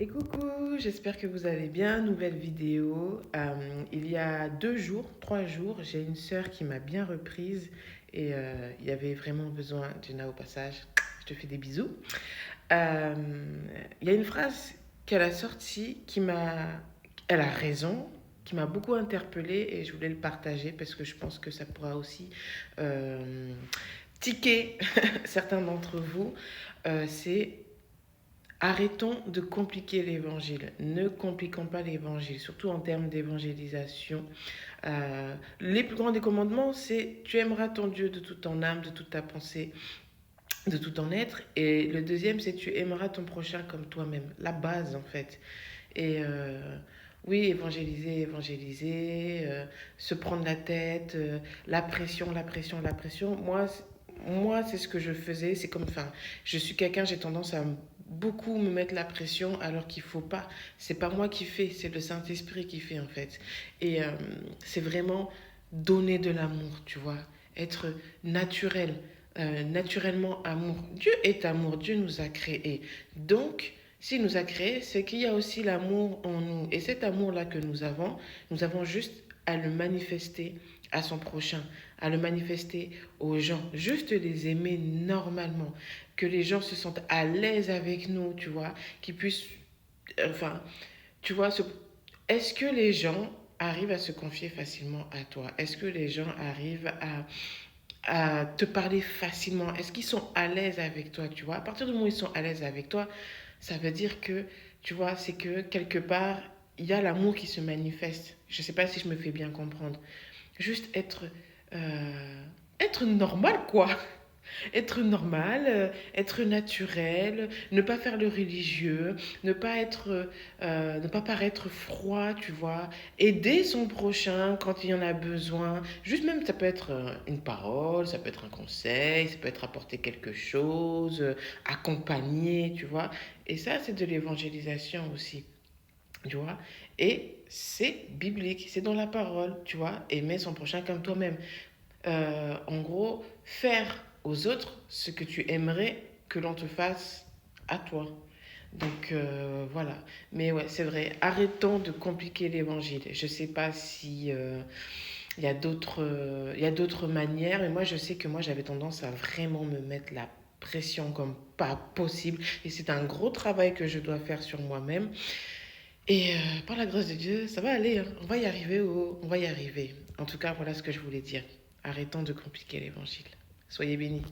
Et coucou, j'espère que vous allez bien. Nouvelle vidéo. Il y a 3 jours, j'ai une sœur qui m'a bien reprise et il y avait vraiment besoin d'une au passage. Je te fais des bisous. Euh, il y a une phrase qu'elle a sortie elle a raison, qui m'a beaucoup interpellée et je voulais le partager parce que je pense que ça pourra aussi euh, tiquer certains d'entre vous. C'est arrêtons de compliquer l'évangile. Ne compliquons pas l'évangile, surtout en termes d'évangélisation. Les plus grands des commandements, c'est tu aimeras ton Dieu de toute ton âme, de toute ta pensée, de tout ton être. Et le deuxième, c'est tu aimeras ton prochain comme toi-même. La base, en fait. Et oui, évangéliser, évangéliser, se prendre la tête, la pression, la pression, la pression. Moi, c'est ce que je faisais. C'est comme, enfin, je suis quelqu'un, j'ai tendance à beaucoup me mettre la pression alors qu'il faut pas. C'est pas moi qui fais, c'est le Saint-Esprit qui fait en fait. Et c'est vraiment donner de l'amour, tu vois, être naturel, naturellement amour. Dieu est amour, Dieu nous a créés. Donc, s'il nous a créés, c'est qu'il y a aussi l'amour en nous. Et cet amour-là que nous avons juste à le manifester à son prochain, à le manifester aux gens, juste les aimer normalement, que les gens se sentent à l'aise avec nous, tu vois, qu'ils puissent, enfin, tu vois, est-ce que les gens arrivent à se confier facilement à toi? Est-ce que les gens arrivent à te parler facilement? Est-ce qu'ils sont à l'aise avec toi, tu vois? À partir du moment où ils sont à l'aise avec toi, ça veut dire que, tu vois, c'est que quelque part, il y a l'amour qui se manifeste. Je ne sais pas si je me fais bien comprendre. Juste être normal, quoi. Être normal, être naturel, ne pas faire le religieux, ne pas paraître froid, tu vois. Aider son prochain quand il y en a besoin. Juste même, ça peut être une parole, ça peut être un conseil, ça peut être apporter quelque chose, accompagner, tu vois. Et ça, c'est de l'évangélisation aussi, tu vois. Et c'est biblique, c'est dans la parole, tu vois. Aimer son prochain comme toi-même. En gros, faire aux autres ce que tu aimerais que l'on te fasse à toi. Donc voilà. Mais ouais, c'est vrai. Arrêtons de compliquer l'évangile. Je sais pas si il y a d'autres manières. Et moi, je sais que moi, j'avais tendance à vraiment me mettre la pression comme pas possible. Et c'est un gros travail que je dois faire sur moi-même. Et par la grâce de Dieu, ça va aller, hein. On va y arriver, on va y arriver. En tout cas, voilà ce que je voulais dire. Arrêtons de compliquer l'évangile. Soyez bénis.